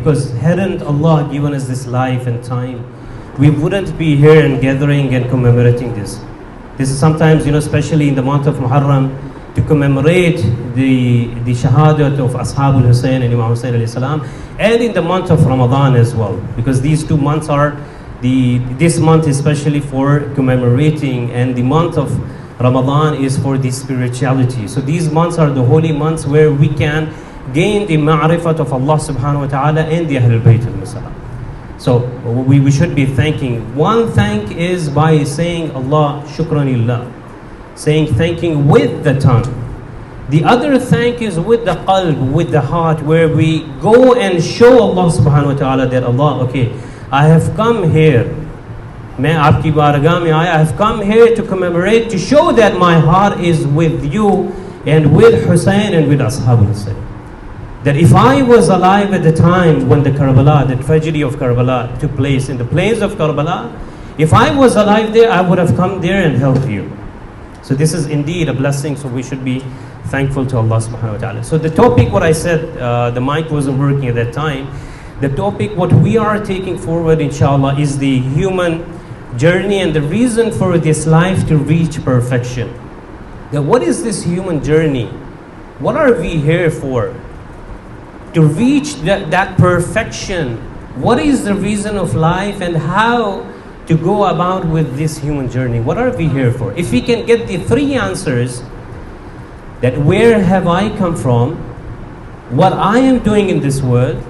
Because hadn't Allah given us this life and time, we wouldn't be here and gathering and commemorating this. This is sometimes, especially in the month of Muhharam, to commemorate the shahadat of Ashabul Hussein and Imam Hussein alayhi salam, and in the month of Ramadan as well, because these 2 months are this month especially for commemorating, and the month of Ramadan is for the spirituality. So these months are the holy months where we can gain the ma'rifat of Allah subhanahu wa ta'ala and the Ahlul Bayt al-Salam. So we should be thanking. One thank is by saying Allah shukranillah, saying thanking with the tongue. The other thank is with the qalb, with the heart, where we go and show Allah subhanahu wa ta'ala that Allah, okay, I have come here. मैं आपकी बारगाह में आया. I have come here to commemorate, to show that my heart is with you and with Hussein and with Ashab Hussein. That if I was alive at the time when the tragedy of Karbala took place in the plains of Karbala, if I was alive there, I would have come there and helped you. So this is indeed a blessing, so we should be thankful to Allah subhanahu wa ta'ala. So the topic, what I said, the mic wasn't working at that time. The topic, what we are taking forward, inshallah, is the human journey and the reason for this life to reach perfection. Now, what is this human journey? What are we here for? To reach that perfection. What is the reason of life and how to go about with this human journey? What are we here for? If we can get the 3 answers, that where have I come from, what I am doing in this world,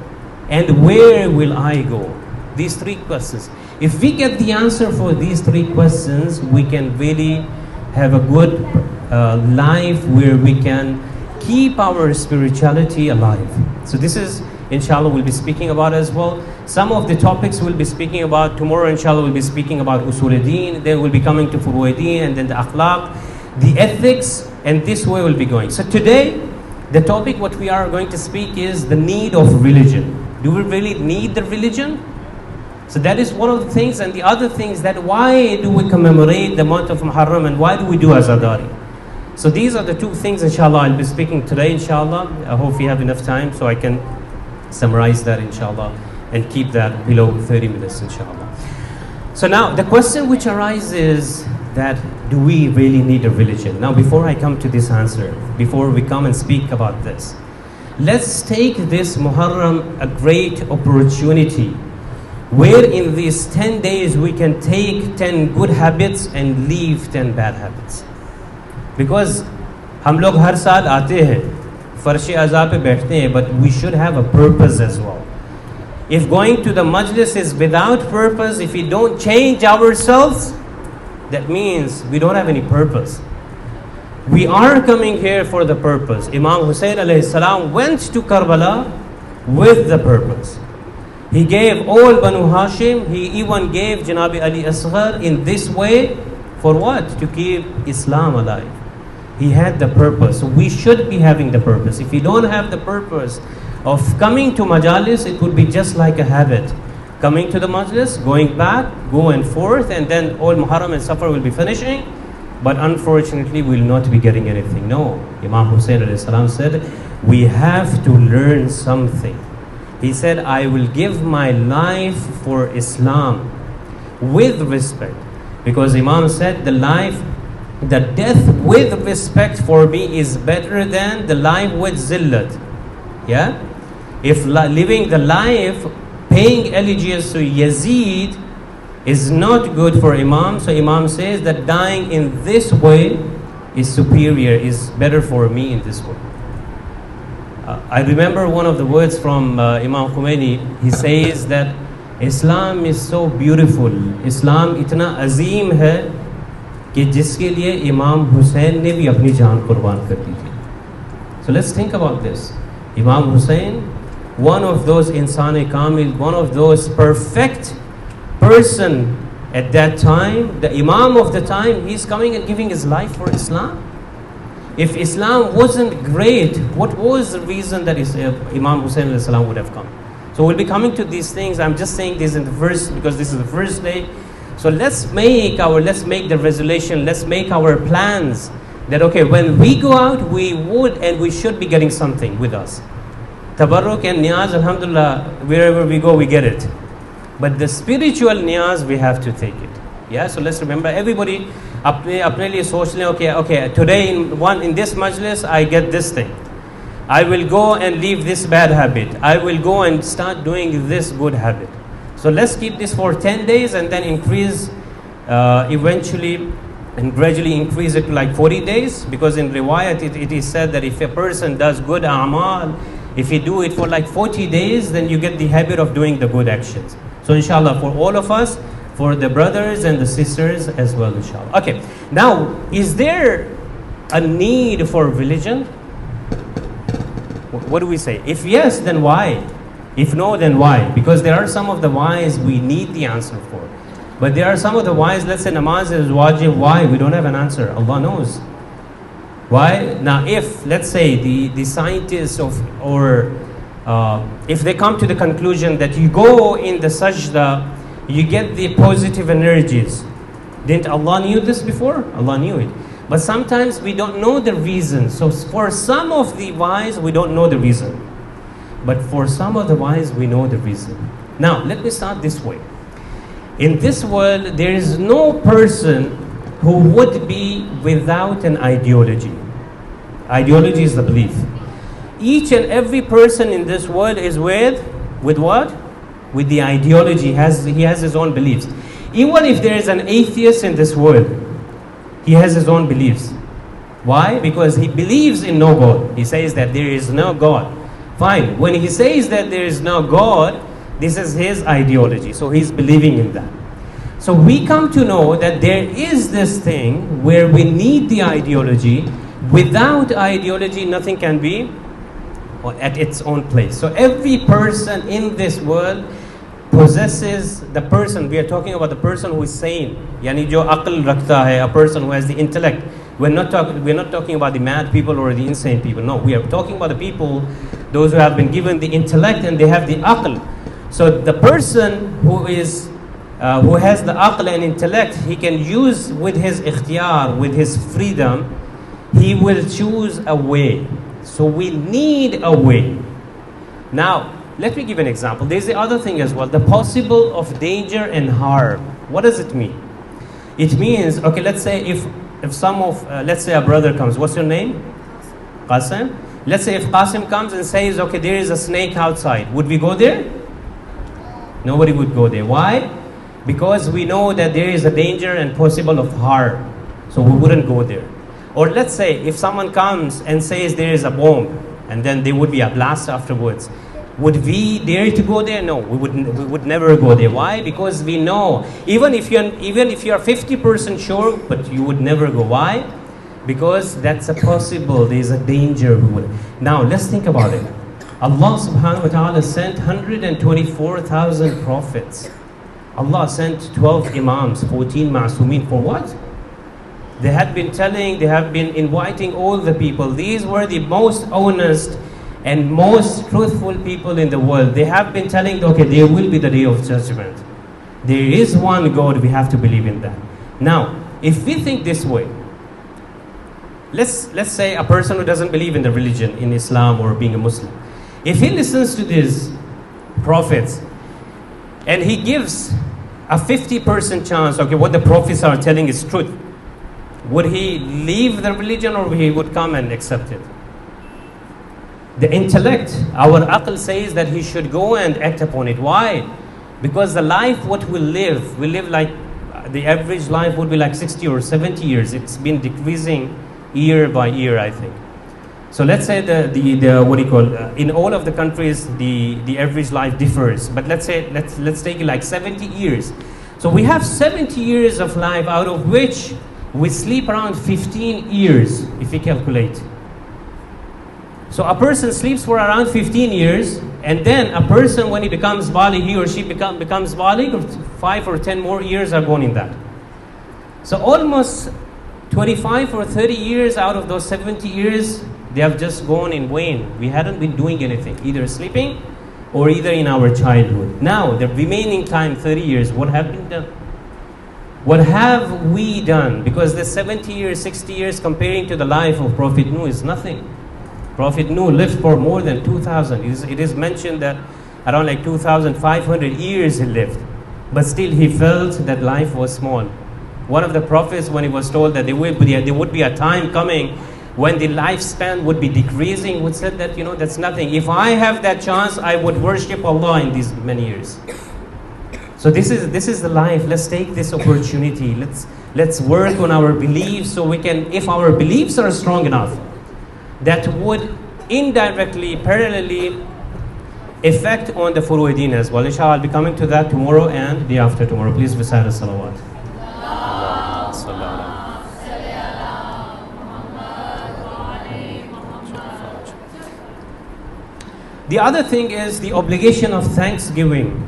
and where will I go? These 3 questions. If we get the answer for these 3 questions, we can really have a good life where we can keep our spirituality alive. So this is, inshallah, we'll be speaking about as well. Some of the topics we'll be speaking about tomorrow, inshallah, we'll be speaking about usul al-din, then we'll be coming to furu al-din, and then the akhlaq, the ethics, and this way we'll be going. So today, the topic what we are going to speak is the need of religion. Do we really need the religion? So that is one of the things, and the other things that why do we commemorate the month of Muhharam and why do we do Azadari? So these are the 2 things, inshallah, I'll be speaking today, inshallah. I hope we have enough time so I can summarize that, inshallah, and keep that below 30 minutes, inshallah. So now, the question which arises is that, do we really need a religion? Now, before I come to this answer, before we come and speak about this, let's take this Muhharram a great opportunity, where in these 10 days we can take 10 good habits and leave 10 bad habits. Because हम लोग हर साल आते हैं, फर्श अज़ा पे बैठते हैं, but we should have a purpose as well. If going to the Majlis is without purpose, if we don't change ourselves, that means we don't have any purpose. We are coming here for the purpose. Imam Hussein alayhi salam went to Karbala with the purpose. He gave all Banu Hashim, he even gave Janabi Ali Asghar in this way, for what? To keep Islam alive. He had the purpose. So we should be having the purpose. If we don't have the purpose of coming to Majalis, it would be just like a habit. Coming to the Majlis, going back, go and forth, and then all Muhharram and Safar will be finishing. But unfortunately, we will not be getting anything. No. Imam Hussein alayhi salam said, we have to learn something. He said, I will give my life for Islam with respect. Because Imam said, the death with respect for me is better than the life with zillat. Yeah? If living the life, paying allegiance to Yazid is not good for Imam, so Imam says that dying in this way is superior, is better for me in this way. I remember one of the words from Imam Khomeini. He says that Islam is so beautiful. Islam इतना अजीम है कि जिसके लिए इमाम हुसैन ने भी अपनी जान कुर्बान कर दी थी. So let's think about this. Imam Hussein, one of those insan-e-kamil, one of those perfect person at that time, the Imam of the time, he's coming and giving his life for Islam. If Islam wasn't great, what was the reason that Imam Hussein alayhi salam would have come? So we'll be coming to these things. I'm just saying this in the first, because this is the first day. So let's make the resolution, let's make our plans that, okay, when we go out, we would and we should be getting something with us. Tabarruk and niyaz, alhamdulillah, wherever we go, we get it. But the spiritual niyaz, we have to take it. Yeah, so let's remember, everybody, apne liye soch le, okay, today in this majlis, I get this thing. I will go and leave this bad habit. I will go and start doing this good habit. So let's keep this for 10 days and then increase eventually and gradually increase it to like 40 days. Because in riwayat it is said that if a person does good a'mal, if you do it for like 40 days, then you get the habit of doing the good actions. So inshallah, for all of us, for the brothers and the sisters as well, inshallah. Okay, now, is there a need for religion? What do we say? If yes, then why? If no, then why? Because there are some of the whys we need the answer for. But there are some of the whys, let's say namaz is wajib, why? We don't have an answer. Allah knows. Why? Now, if, let's say, the scientists if they come to the conclusion that you go in the sajda, you get the positive energies. Didn't Allah knew this before? Allah knew it. But sometimes we don't know the reason. So for some of the whys, we don't know the reason. But for some of the whys, we know the reason. Now, let me start this way. In this world, there is no person who would be without an ideology. Ideology is the belief. Each and every person in this world is with what? With the ideology. He has his own beliefs. Even if there is an atheist in this world, he has his own beliefs. Why? Because he believes in no God. He says that there is no God. Fine. When he says that there is no God, this is his ideology. So he's believing in that. So we come to know that there is this thing where we need the ideology. Without ideology, nothing can be at its own place. So every person in this world possesses the person. We are talking about the person who is sane. Yani jo aql rakhta hai, a person who has the intellect. We're not talking about the mad people or the insane people. No, we are talking about the people, those who have been given the intellect and they have the aql. So the person who has the aql and intellect, he can use with his ikhtiyar, with his freedom, he will choose a way. So we need a way. Now, let me give an example. There's the other thing as well, the possible of danger and harm. What does it mean? It means, okay, let's say if let's say a brother comes. What's your name? Qasim. Let's say if Qasim comes and says, okay, there is a snake outside. Would we go there? Nobody would go there. Why? Because we know that there is a danger and possible of harm. So we wouldn't go there. Or let's say if someone comes and says there is a bomb and then there would be a blast afterwards. Would we dare to go there? No, we would never go there. Why? Because we know, even if you're 50% sure, but you would never go. Why? Because that's a possible, there's a danger. Now let's think about it. Allah subhanahu wa ta'ala sent 124,000 prophets. Allah sent 12 imams, 14 ma'sumin. For what? They have been inviting all the people. These were the most honest and most truthful people in the world. They have been telling, okay, there will be the day of judgment. There is one God, we have to believe in that. Now, if we think this way, let's say a person who doesn't believe in the religion, in Islam or being a Muslim, if he listens to these prophets and he gives a 50% chance, okay, what the prophets are telling is truth, would he leave the religion or he would come and accept it? The intellect, our aql says that he should go and act upon it. Why? Because the life what we live like, the average life would be like 60 or 70 years. It's been decreasing year by year, I think. So let's say in all of the countries, the average life differs. But let's take it like 70 years. So we have 70 years of life, out of which we sleep around 15 years, if we calculate. So a person sleeps for around 15 years, and then a person, when he becomes baligh, he or she becomes baligh, 5 or 10 more years are gone in that. So almost 25 or 30 years out of those 70 years, they have just gone in vain. We hadn't been doing anything, either sleeping or either in our childhood. Now, the remaining time, 30 years, what have been done? What have we done? Because the 70 years, 60 years comparing to the life of Prophet Nuh is nothing. Prophet Nuh lived for more than 2,000. It is mentioned that around like 2,500 years he lived. But still he felt that life was small. One of the prophets, when he was told that there would be a time coming when the lifespan would be decreasing, would say that, that's nothing. If I have that chance, I would worship Allah in these many years. So this is the life. Let's take this opportunity. Let's work on our beliefs so we can, if our beliefs are strong enough, that would indirectly, parallelly effect on the furu'ideen as well. Inshallah, I'll be coming to that tomorrow and the after tomorrow. Please recite a salawat. The other thing is the obligation of thanksgiving.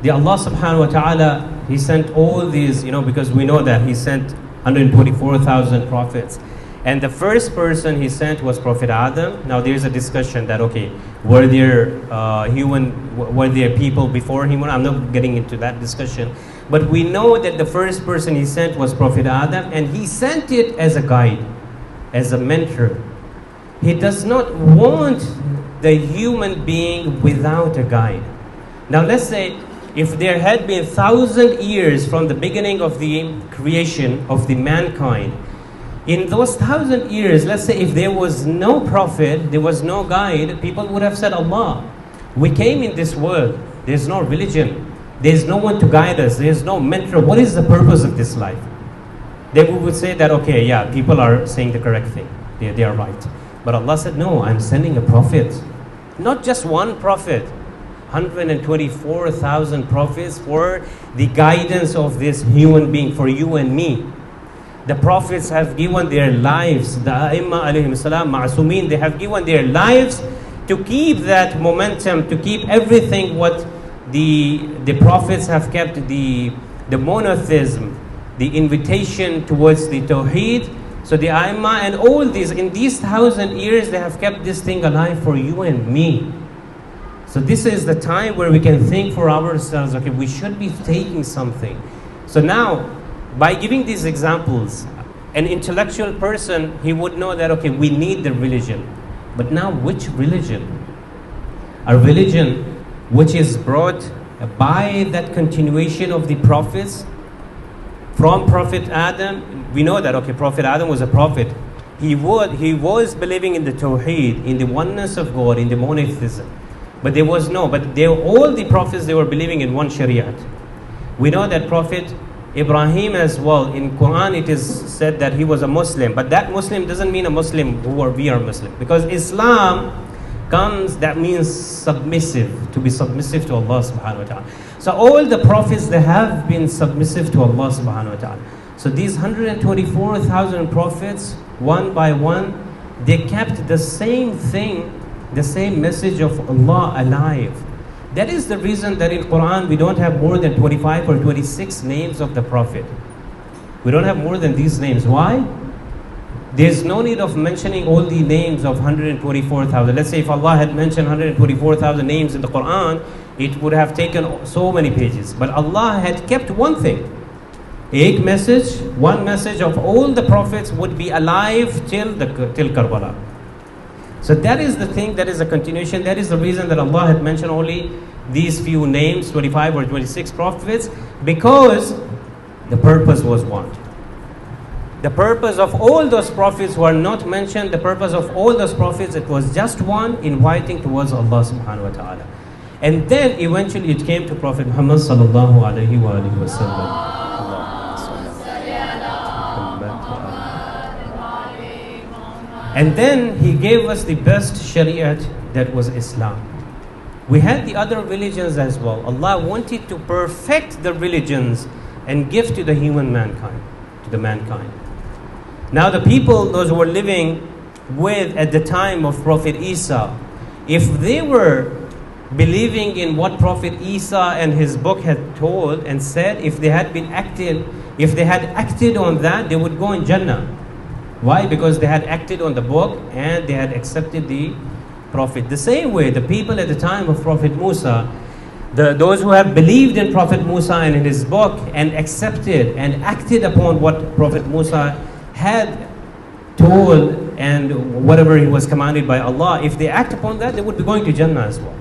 The Allah subhanahu wa ta'ala, He sent all these, because we know that He sent 124,000 prophets. And the first person He sent was Prophet Adam. Now there's a discussion that, were there people before him? I'm not getting into that discussion. But we know that the first person He sent was Prophet Adam, and He sent it as a guide, as a mentor. He does not want the human being without a guide. Now let's say if there had been 1,000 years from the beginning of the creation of the mankind, in those 1,000 years, let's say if there was no prophet, there was no guide, people would have said, Allah, we came in this world, there's no religion, there's no one to guide us, there's no mentor, what is the purpose of this life? Then we would say that, people are saying the correct thing, they are right. But Allah said, no, I'm sending a prophet. Not just one prophet, 124,000 prophets for the guidance of this human being, for you and me. The prophets have given their lives, the A'imma alayhim salam, Ma'asumeen, they have given their lives to keep that momentum, to keep everything what the prophets have kept, the monotheism, the invitation towards the Tawheed. So the A'imma and all these, in these 1,000 years, they have kept this thing alive for you and me. So this is the time where we can think for ourselves, we should be taking something. So now, by giving these examples, an intellectual person, he would know that, we need the religion. But now, which religion? A religion which is brought by that continuation of the prophets, from Prophet Adam. We know that, Prophet Adam was a prophet. He was believing in the Tawheed, in the oneness of God, in the monotheism. But all the prophets, they were believing in one Shariat. We know that Prophet Ibrahim as well, in Quran it is said that he was a Muslim. But that Muslim doesn't mean a Muslim we are Muslim. Because Islam comes, that means submissive, to be submissive to Allah subhanahu wa ta'ala. So all the prophets, they have been submissive to Allah subhanahu wa ta'ala. So these 124,000 prophets, one by one, they kept the same thing, the same message of Allah alive. That is the reason that in Quran we don't have more than 25 or 26 names of the Prophet. We don't have more than these names. Why? There's no need of mentioning all the names of 124,000. Let's say if Allah had mentioned 124,000 names in the Quran, it would have taken so many pages. But Allah had kept one thing. One message of all the prophets would be alive till Karbala. So that is the thing, that is a continuation. That is the reason that Allah had mentioned only these few names, 25 or 26 prophets, because the purpose was one. The purpose of all those prophets who are not mentioned, the purpose of all those prophets, it was just one, inviting towards Allah subhanahu wa ta'ala. And then eventually it came to Prophet Muhammad sallallahu alayhi wa alihi wa sallam. And then he gave us the best shariat, that was Islam. We had the other religions as well. Allah wanted to perfect the religions and give to the mankind. Now the people, those who were living at the time of Prophet Isa, if they were believing in what Prophet Isa and his book had told and said, if they had acted on that, they would go in Jannah. Why? Because they had acted on the book and they had accepted the Prophet. The same way, the people at the time of Prophet Musa, those who have believed in Prophet Musa and in his book and accepted and acted upon what Prophet Musa had told and whatever he was commanded by Allah, if they act upon that, they would be going to Jannah as well.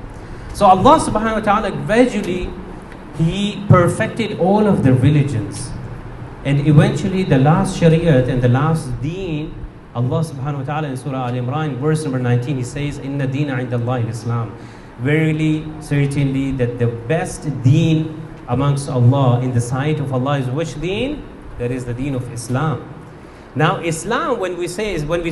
So Allah subhanahu wa ta'ala gradually, He perfected all of the religions. And eventually the last Shariat and the last Deen, Allah subhanahu wa ta'ala in Surah Al-Imran, verse number 19, He says, Inna deena inda Allahi Islam. Verily, certainly, that the best Deen amongst Allah, in the sight of Allah, is which Deen? That is the Deen of Islam. Now, Islam, when we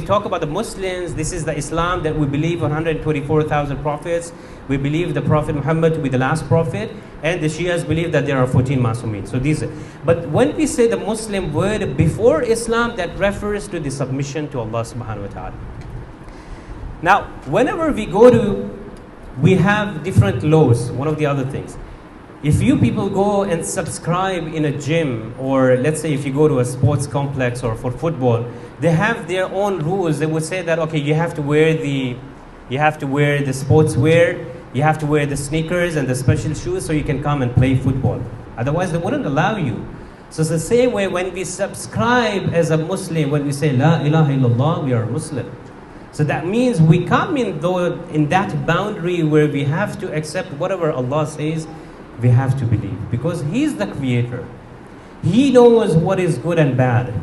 talk about the Muslims, this is the Islam that we believe 124,000 prophets. We believe the Prophet Muhammad to be the last prophet, and the Shias believe that there are 14 Masumin. So these are. But when we say the Muslim word before Islam, that refers to the submission to Allah subhanahu wa ta'ala. Now, whenever we have different laws, one of the other things. If you people go and subscribe in a gym, or let's say if you go to a sports complex or for football, they have their own rules. They would say that, okay, you have to wear the sportswear, you have to wear the sneakers and the special shoes so you can come and play football. Otherwise, they wouldn't allow you. So it's the same way when we subscribe as a Muslim, when we say, La ilaha illallah, we are Muslim. So that means we come in that boundary where we have to accept whatever Allah says, we have to believe. Because He's the Creator. He knows what is good and bad.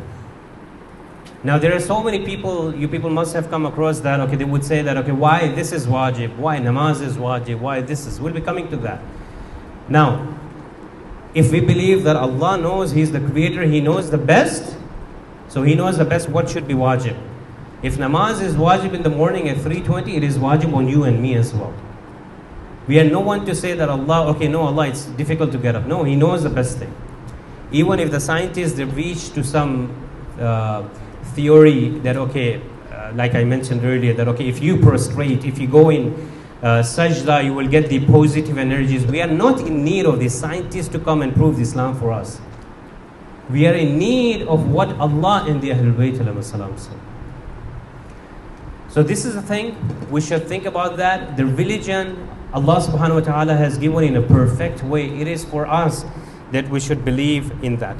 Now there are so many people, you people must have come across that, okay, they would say that, okay, why this is wajib, why namaz is wajib, why this is, we'll be coming to that. Now, if we believe that Allah knows, He's the Creator, He knows the best, so He knows the best what should be wajib. If namaz is wajib in the morning at 3:20, it is wajib on you and me as well. We are no one to say that Allah, okay, no, Allah, it's difficult to get up. No, He knows the best thing. Even if the scientists, they reach to some theory that, okay, like I mentioned earlier, that, okay, if you prostrate, if you go in sajda, you will get the positive energies. We are not in need of the scientists to come and prove Islam for us. We are in need of what Allah and the Ahlul Bayt said. So this is the thing, we should think about that. The religion Allah subhanahu wa ta'ala has given in a perfect way. It is for us that we should believe in that.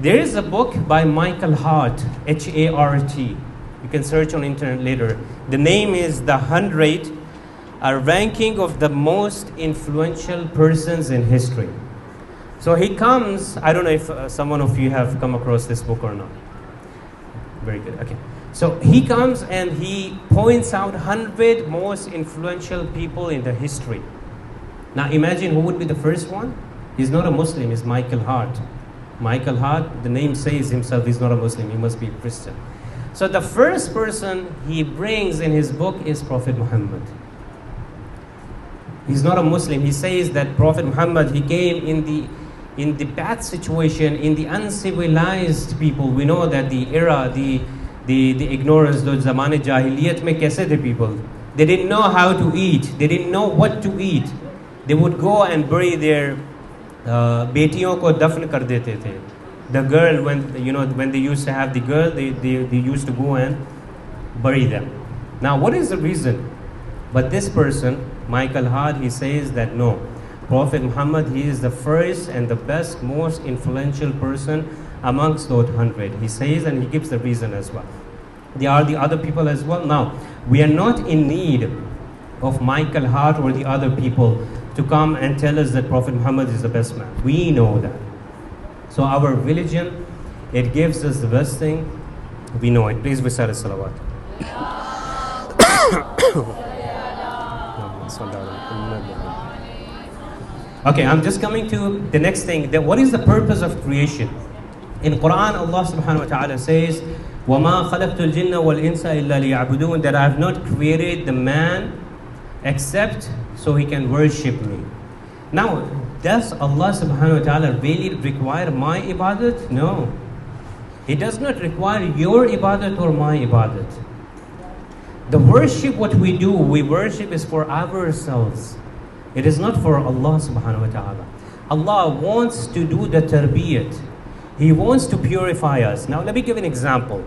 There is a book by Michael Hart, H-A-R-T. You can search on internet later. The name is The 100, a ranking of the most influential persons in history. So he comes, I don't know if someone of you have come across this book or not. Very good, okay. So he comes and he points out 100 most influential people in the history. Now imagine who would be the first one? He's not a Muslim, he's Michael Hart. Michael Hart, the name says himself, he's not a Muslim, he must be a Christian. So the first person he brings in his book is Prophet Muhammad. He's not a Muslim. He says that Prophet Muhammad, he came in the bad situation, in the uncivilized people. We know that the era, the ignorance, the zamane jahiliyat mein kaise the people. They didn't know how to eat. They didn't know what to eat. They would go and bury their betiyon ko dafn kar dete the. The girl, when they used to have the girl, they used to go and bury them. Now, what is the reason? But this person, Michael Hart, he says that no, Prophet Muhammad, he is the first and the best, most influential person amongst those 100. He says, and he gives the reason as well. There are the other people as well. Now, we are not in need of Michael Hart or the other people to come and tell us that Prophet Muhammad is the best man. We know that. So our religion, it gives us the best thing. We know it. Please recite a salawat. Okay, I'm just coming to the next thing. That what is the purpose of creation? In Quran, Allah subhanahu wa ta'ala says, وَمَا خَلَقْتُ الْجِنَّ وَالْإِنسَ إِلَّا لِيَعْبُدُونَ, that I have not created the man except so he can worship me. Now, does Allah subhanahu wa ta'ala really require my ibadat? No. He does not require your ibadat or my ibadat. The worship, what we do, we worship is for ourselves. It is not for Allah subhanahu wa ta'ala. Allah wants to do the tarbiyat. He wants to purify us. Now, let me give an example.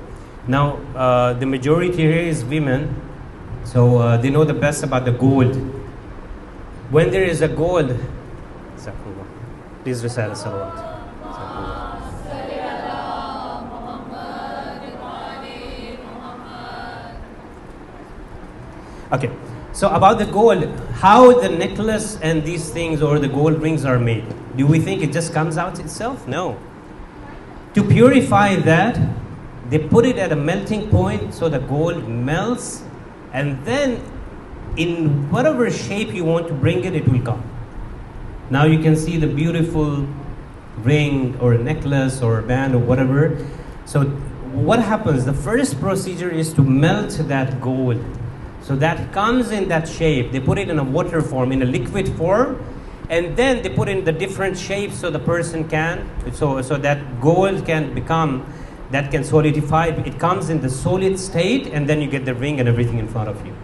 Now, the majority here is women, so they know the best about the gold. When there is a gold, please recite a salawat. Okay, so about the gold, how the necklace and these things or the gold rings are made. Do we think it just comes out itself? No. To purify that, they put it at a melting point so the gold melts, and then in whatever shape you want to bring it, it will come. Now you can see the beautiful ring or a necklace or a band or whatever. So what happens? The first procedure is to melt that gold. So that comes in that shape. They put it in a water form, in a liquid form, and then they put in the different shapes so the person can, so that gold can become, that can solidify. It comes in the solid state, and then you get the ring and everything in front of you.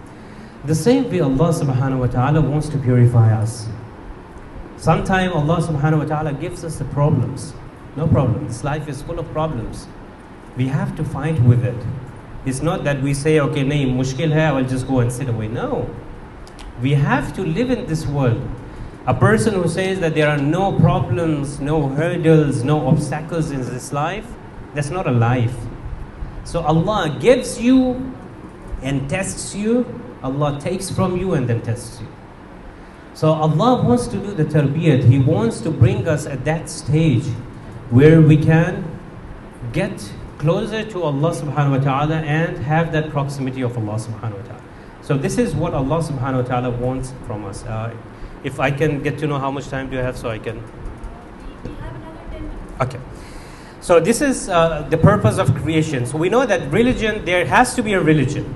The same way Allah subhanahu wa ta'ala wants to purify us. Sometimes Allah subhanahu wa ta'ala gives us the problems. No problem. This life is full of problems. We have to fight with it. It's not that we say, okay, nahi, mushkil hai, I will just go and sit away. No. We have to live in this world. A person who says that there are no problems, no hurdles, no obstacles in this life, that's not a life. So Allah gives you and tests you. Allah takes from you and then tests you. So Allah wants to do the tarbiyat. He wants to bring us at that stage where we can get closer to Allah subhanahu wa ta'ala and have that proximity of Allah subhanahu wa ta'ala. So this is what Allah subhanahu wa ta'ala wants from us. If I can get to know how much time do you have so I can... We have another 10 minutes. Okay. So this is the purpose of creation. So we know that religion, there has to be a religion.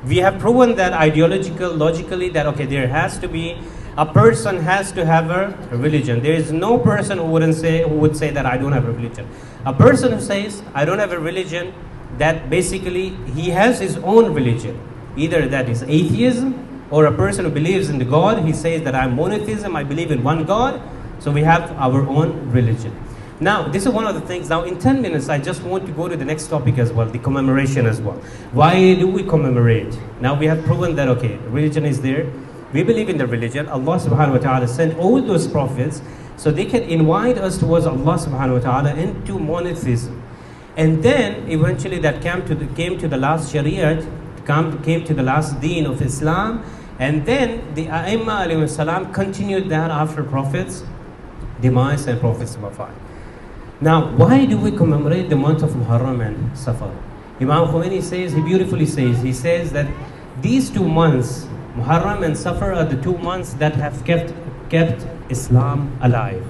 We have proven that logically that okay, there has to be, a person has to have a religion. There is no person who would say that I don't have a religion. A person who says I don't have a religion, that basically he has his own religion. Either that is atheism, or a person who believes in the God, he says that I'm monotheism, I believe in one God. So we have our own religion. Now, this is one of the things. Now, in 10 minutes, I just want to go to the next topic as well, the commemoration as well. Why do we commemorate? Now, we have proven that, okay, religion is there. We believe in the religion. Allah subhanahu wa ta'ala sent all those prophets so they can invite us towards Allah subhanahu wa ta'ala into monotheism. And then, eventually, that came to the last Shariat, came to the last deen of Islam. And then, the A'imma alayhi salam continued that after prophets' demise and prophets' wafat. Now, why do we commemorate the month of Muhharam and Safar? Imam Khomeini says, he beautifully says, he says that these 2 months, Muhharam and Safar, are the 2 months that have kept Islam alive.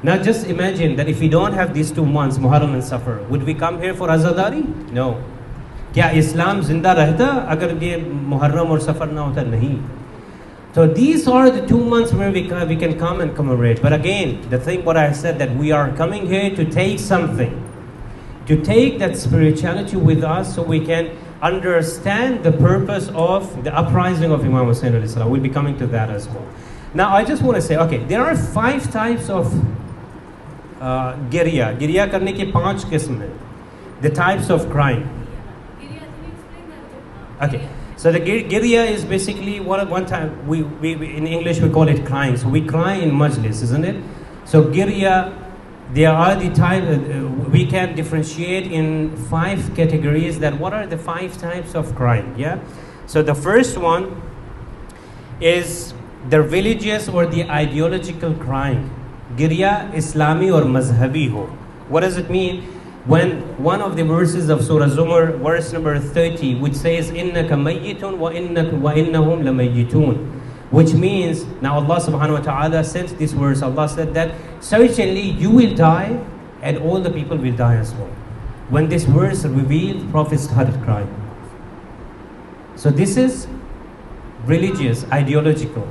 Now just imagine that if we don't have these 2 months, Muhharam and Safar, would we come here for Azadari? No. Kya Islam zinda rehta agar ye Muhharram or Safar na hota? Nahi. So these are the 2 months where we can come and commemorate. But again, the thing what I said, that we are coming here to take something, to take that spirituality with us so we can understand the purpose of the uprising of Imam Hussain alayhi salam. We'll be coming to that as well. Now I just want to say, okay, there are 5 types of girya. Girya karne ke 5 qism hai. The types of crying. Giriya, can you explain that? Okay. So the girya is basically one time we in English we call it crying. So we cry in Majlis, isn't it? So girya, there are the type we can differentiate in 5 categories. That what are the 5 types of crying? Yeah. So the first one is the religious or the ideological crying. Girya Islami or Mazhabi ho. What does it mean? When one of the verses of Surah Zumar, verse number 30, which says, إِنَّكَ مَيِّتٌ وَإِنَّهُمْ لَمَيِّتُونَ, which means, now Allah subhanahu wa ta'ala sent this verse, Allah said that, certainly you will die, and all the people will die as well. When this verse revealed, Prophet started crying. So this is religious, ideological.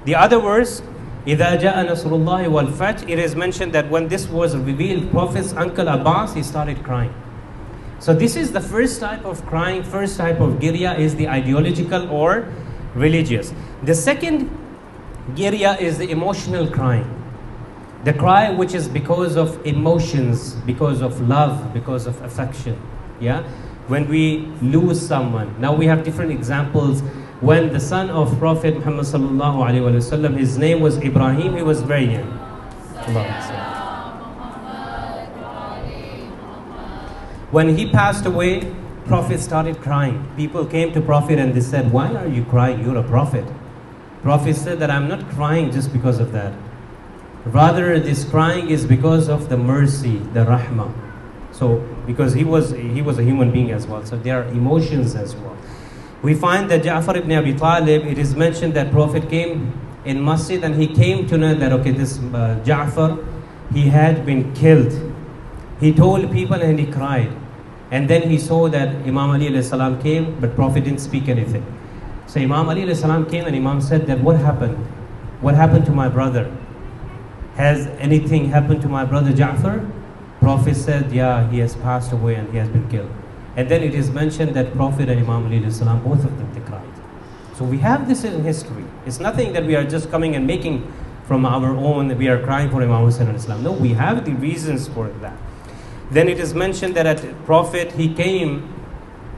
The other verse, إِذَا جَاءَ نَصْرُ اللَّهِ وَالْفَتْحِ, it is mentioned that when this was revealed, Prophet's uncle Abbas, he started crying. So this is the first type of crying, first type of girya is the ideological or religious. The second girya is the emotional crying. The cry which is because of emotions, because of love, because of affection. Yeah? When we lose someone. Now we have different examples. When the son of Prophet Muhammad sallallahu alaihi wasallam, his name was Ibrahim, he was very young. When he passed away, Prophet started crying. People came to Prophet and they said, why are you crying? You're a prophet. Prophet said that I'm not crying just because of that. Rather, this crying is because of the mercy, the rahmah. So, because he was a human being as well. So there are emotions as well. We find that Ja'far ibn Abi Talib, it is mentioned that Prophet came in Masjid and he came to know that, okay, this Ja'far, he had been killed. He told people and he cried. And then he saw that Imam Ali alayhi salam came, but Prophet didn't speak anything. So Imam Ali alayhi salam came and Imam said that, what happened? What happened to my brother? Has anything happened to my brother Ja'far? Prophet said, yeah, he has passed away and he has been killed. And then it is mentioned that Prophet and Imam Ali alayhi salam, both of them, they cried. So we have this in history. It's nothing that we are just coming and making from our own, we are crying for Imam Hussain alayhi salam. No, we have the reasons for that. Then it is mentioned that at Prophet, he came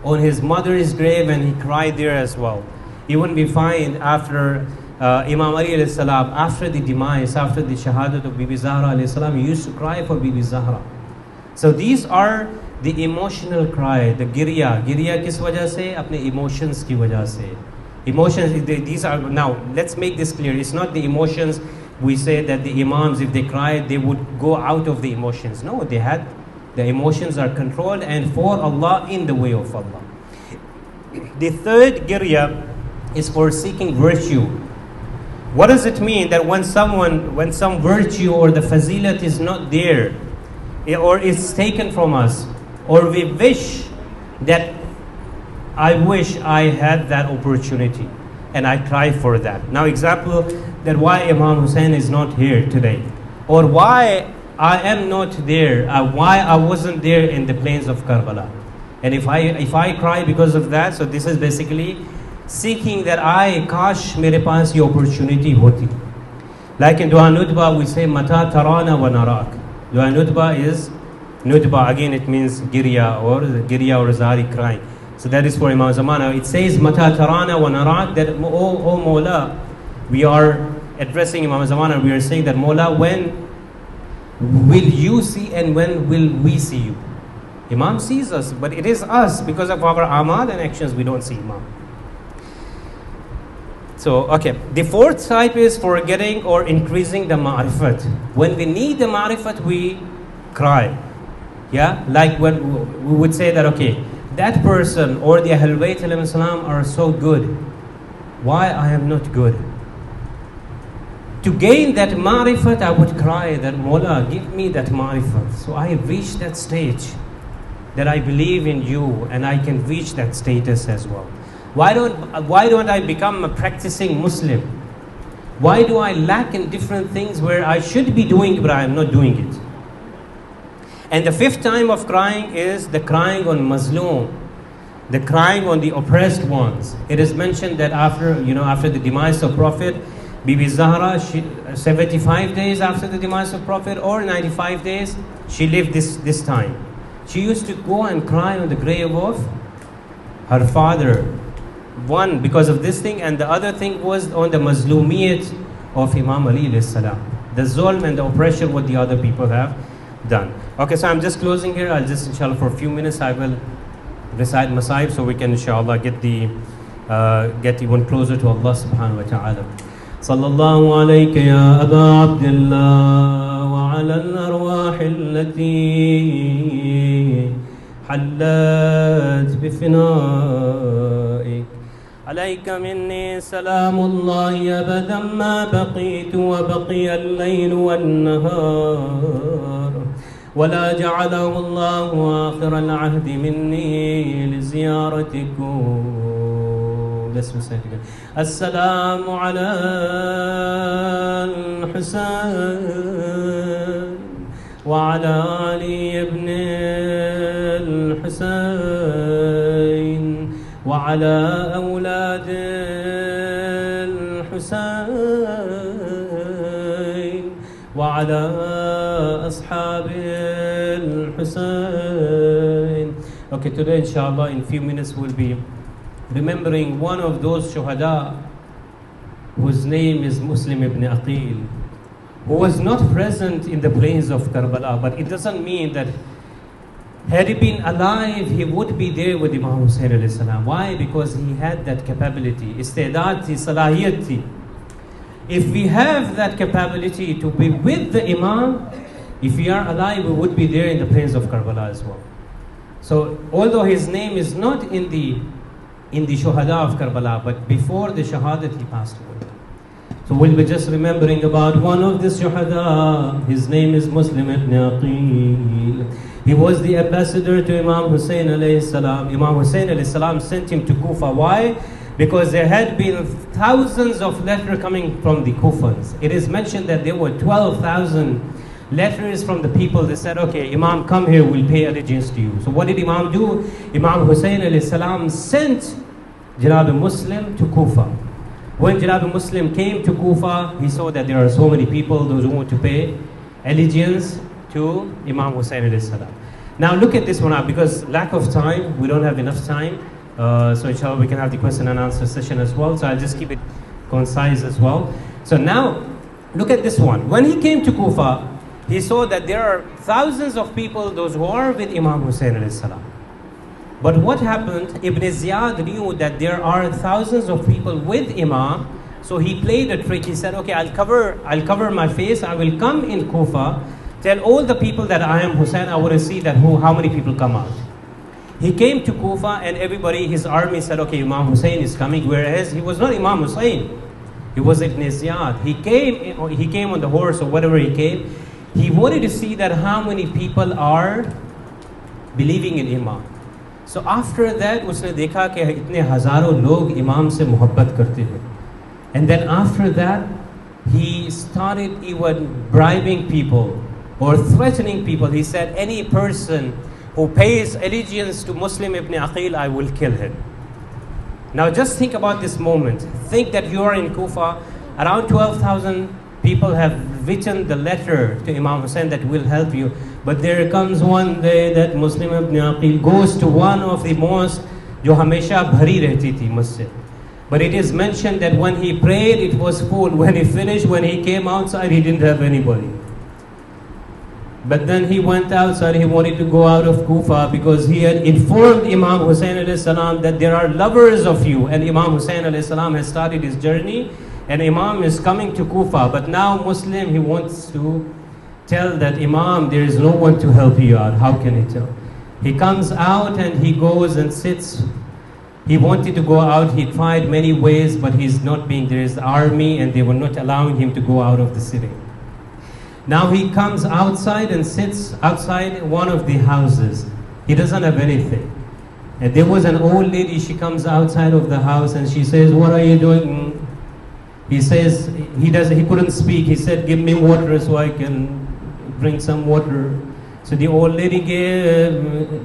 on his mother's grave and he cried there as well. Even we find after Imam Ali alayhi salam, after the demise, after the shahadat of Bibi Zahra alayhi salam, he used to cry for Bibi Zahra. So these are the emotional cry, the girya. Girya kis wajah se? Apne emotions ki wajah se. Emotions, these are, now let's make this clear. It's not the emotions, we say that the imams, if they cried, they would go out of the emotions. No, they had, the emotions are controlled and for Allah, in the way of Allah. The third girya is for seeking virtue. What does it mean that when some virtue or the fazilat is not there, or is taken from us, or we wish that I wish I had that opportunity and I cry for that. Now example that why Imam Hussein is not here today, or why I am not there, why I wasn't there in the plains of Karbala. And if I cry because of that, so this is basically seeking that kash mere paas ye opportunity hoti. Like in Dua Nutba we say Mata Tarana wa Narak. Dua Nutba is Nutba, again it means girya or zari, crying. So that is for Imam Zamana. It says Mata Tarana wa Narak, that oh Mawla, we are addressing Imam Zamana, we are saying that Mawla, when will you see and when will we see you? Imam sees us, but it is us, because of our amal and actions we don't see Imam. So, okay, the fourth type is for getting or increasing the ma'rifat. When we need the ma'rifat, we cry. Yeah, like when we would say that, okay, that person or the Ahlul Bayt alayhi salam are so good, why I am not good? To gain that ma'rifat, I would cry that, Mola, give me that ma'rifat. So I reach that stage that I believe in you and I can reach that status as well. Why don't I become a practicing Muslim? Why do I lack in different things where I should be doing but I am not doing it? And the fifth time of crying is the crying on Mazloom, the crying on the oppressed ones. It is mentioned that after the demise of Prophet, Bibi Zahra, 75 days after the demise of Prophet, or 95 days, she lived this time. She used to go and cry on the grave of her father. One, because of this thing, and the other thing was on the Mazlumiyat of Imam Ali alayhi salam. The zulm and the oppression what the other people have done. Okay, so I'm just closing here. I'll just, inshallah, for a few minutes, I will recite Masaib so we can, inshallah, get even closer to Allah subhanahu wa ta'ala. Sallallahu alayka ya Aba Abdullah wa ala al-arwah allati hallat bifina'ik. عليك مني سلام الله أبدا ما بقيت وبقي الليل والنهار ولا جعله الله آخر العهد مني لزيارتكم. السلام على الحسين وعلى علي بن الحسين وعلى أولاد الحسين وعلى أصحاب الحسين. Okay, today inshallah in few minutes we'll be remembering one of those shuhada whose name is Muslim ibn Aqil, who was not present in the plains of Karbala, but it doesn't mean that Had he been alive, he would be there with Imam Hussein alayhi salam. Why? Because he had that capability. Istidat thi, salahiyat thi. If we have that capability to be with the Imam, if we are alive, we would be there in the plains of Karbala as well. So, although his name is not in the Shuhada of Karbala, but before the Shahadat he passed away. So we'll be just remembering about one of the Shuhada. His name is Muslim ibn Aqil. He was the ambassador to Imam Hussein alayhi salam. Imam Hussein alayhi salam sent him to Kufa. Why? Because there had been thousands of letters coming from the Kufans. It is mentioned that there were 12,000 letters from the people. They said, okay, Imam, come here, we'll pay allegiance to you. So what did Imam do? Imam Hussein alayhi salam sent Janab Muslim to Kufa. When Janab Muslim came to Kufa, he saw that there are so many people, those who want to pay allegiance to Imam Hussein alayhi salam. Now look at this one out, because lack of time, we don't have enough time. So inshallah we can have the question and answer session as well. So I'll just keep it concise as well. So now, look at this one. When he came to Kufa, he saw that there are thousands of people, those who are with Imam Hussein alayhi salam. But what happened? Ibn Ziyad knew that there are thousands of people with Imam, so he played a trick. He said, okay, I'll cover my face, I will come in Kufa, tell all the people that I am Hussein, I want to see that how many people come out. He came to Kufa and everybody, his army said, okay, Imam Hussein is coming, whereas he was not Imam Hussein. He was Ibn Ziyad. He came on the horse or whatever he came. He wanted to see that how many people are believing in Imam. So after that, उसने देखा कि इतने हजारों लोग इमाम से मोहब्बत करते हैं. And then after that, he started even bribing people or threatening people. He said, any person who pays allegiance to Muslim ibn Aqil, I will kill him. Now just think about this moment. Think that you are in Kufa, around 12,000 people have written the letter to Imam Hussein that will help you. But there comes one day that Muslim ibn Aqil goes to one of the mosques जो हमेशा भरी रहती थी masjid. But it is mentioned that when he prayed, it was full. When he finished, when he came outside, he didn't have anybody. But then he went outside, he wanted to go out of Kufa because he had informed Imam Hussein alayhi salam that there are lovers of you. And Imam Hussein alayhi salam has started his journey and Imam is coming to Kufa. But now Muslim, he wants to tell that Imam, there is no one to help you out. How can he tell? He comes out and he goes and sits. He wanted to go out, he tried many ways, but he's not being, there is the army and they were not allowing him to go out of the city. Now he comes outside and sits outside one of the houses. He doesn't have anything. And there was an old lady, she comes outside of the house and she says, what are you doing? He says, he couldn't speak. He said, give me water so I can bring some water. So the old lady gave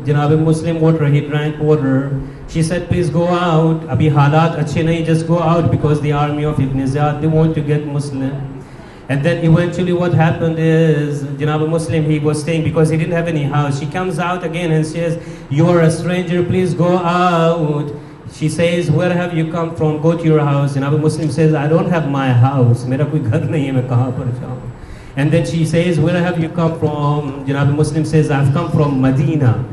Janab Muslim water, he drank water. She said, please go out. Abhi halat achhe nahi, just go out because the army of Ibn Ziyad, they want to get Muslim. And then eventually what happened is, Janab Muslim, he was staying because he didn't have any house. She comes out again and says, you are a stranger, please go out. She says, where have you come from? Go to your house. Janab Muslim says, I don't have my house. Mera koi ghar nahi hai, main kahan par jaun. And then she says, where have you come from? Janab Muslim says, I've come from Medina.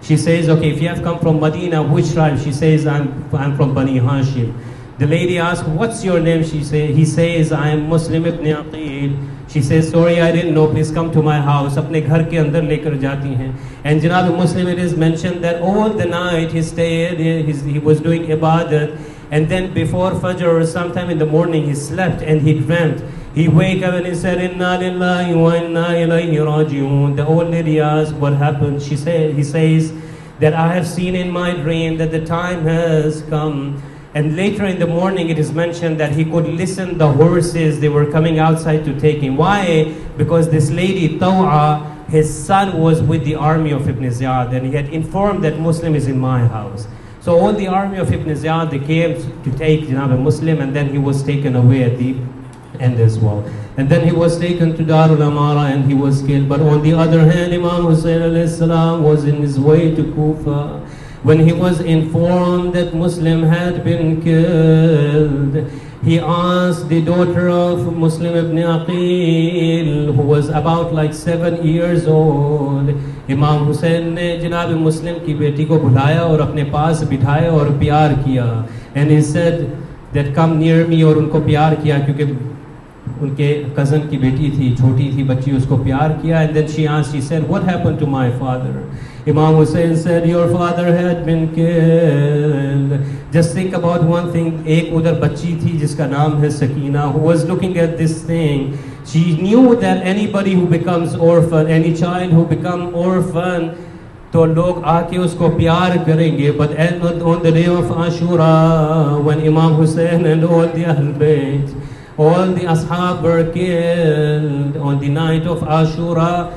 She says, okay, if you have come from Medina, which tribe? She says, I'm from Bani Hashim. The lady asks, what's your name? He says, I am Muslim ibn Aqil. She says, sorry, I didn't know, please come to my house. Apne ghar ke andar lekar jati hain. And Janab Muslim, it is mentioned that all the night he stayed, he was doing ibadat. And then before Fajr or sometime in the morning, he slept and he dreamt. He wake up and he said, Inna lillahi wa inna ilayhi raji'un. The old lady asked, what happened? He says, that I have seen in my dream that the time has come. And later in the morning it is mentioned that he could listen the horses, they were coming outside to take him. Why? Because this lady, Taw'a, his son was with the army of Ibn Ziyad and he had informed that Muslim is in my house. So all the army of Ibn Ziyad, they came to take Janab Muslim and then he was taken away at the end as well. And then he was taken to Darul Amara and he was killed. But on the other hand, Imam Hussein alayhi salam was in his way to Kufa. When he was informed that Muslim had been killed, he asked the daughter of Muslim ibn Aqil, who was about like 7 years old. इमाम हुसैन ने जनाब मुस्लिम की बेटी को बुलाया और अपने पास बिठाया और प्यार किया. And he said that come near me, और उनको प्यार किया क्योंकि उनके कज़न की बेटी थी, छोटी थी बच्ची, उसको प्यार किया. And then she asked, she said, what happened to my father? Imam Hussein said, your father had been killed. Just think about one thing. एक उधर बच्ची थी जिसका नाम है Sakina, who was looking at this thing. She knew that anybody who becomes orphan, any child who become orphan, तो लोग आके उसको प्यार करेंगे. But on the day of Ashura, when Imam Hussein and all the Ahl Bayt, all the ashab were killed on the night of Ashura,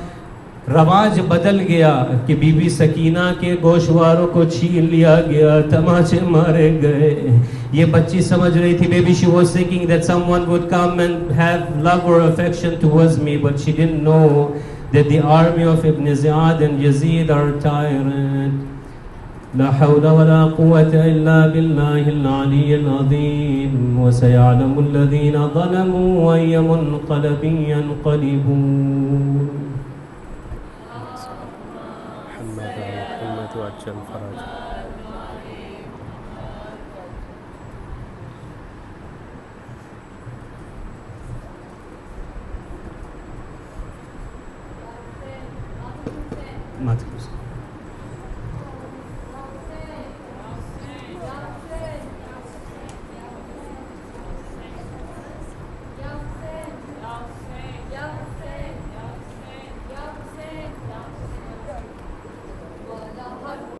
रवाज बदल गया कि बीबी सकीना के गोशवारों को छीन लिया गया, तमाचे मारे गए. ये बच्ची समझ रही थी, maybe she was thinking that someone would come and have love or affection towards me, but she didn't know that the army of Ibn Ziyad and Yazid are tyrant. لا حول ولا قوة إلا بالله العلي العظيم وسيعلم الذين ظلموا أي منقلب ينقلبون. محمد وعجل فرج. ما تكوس.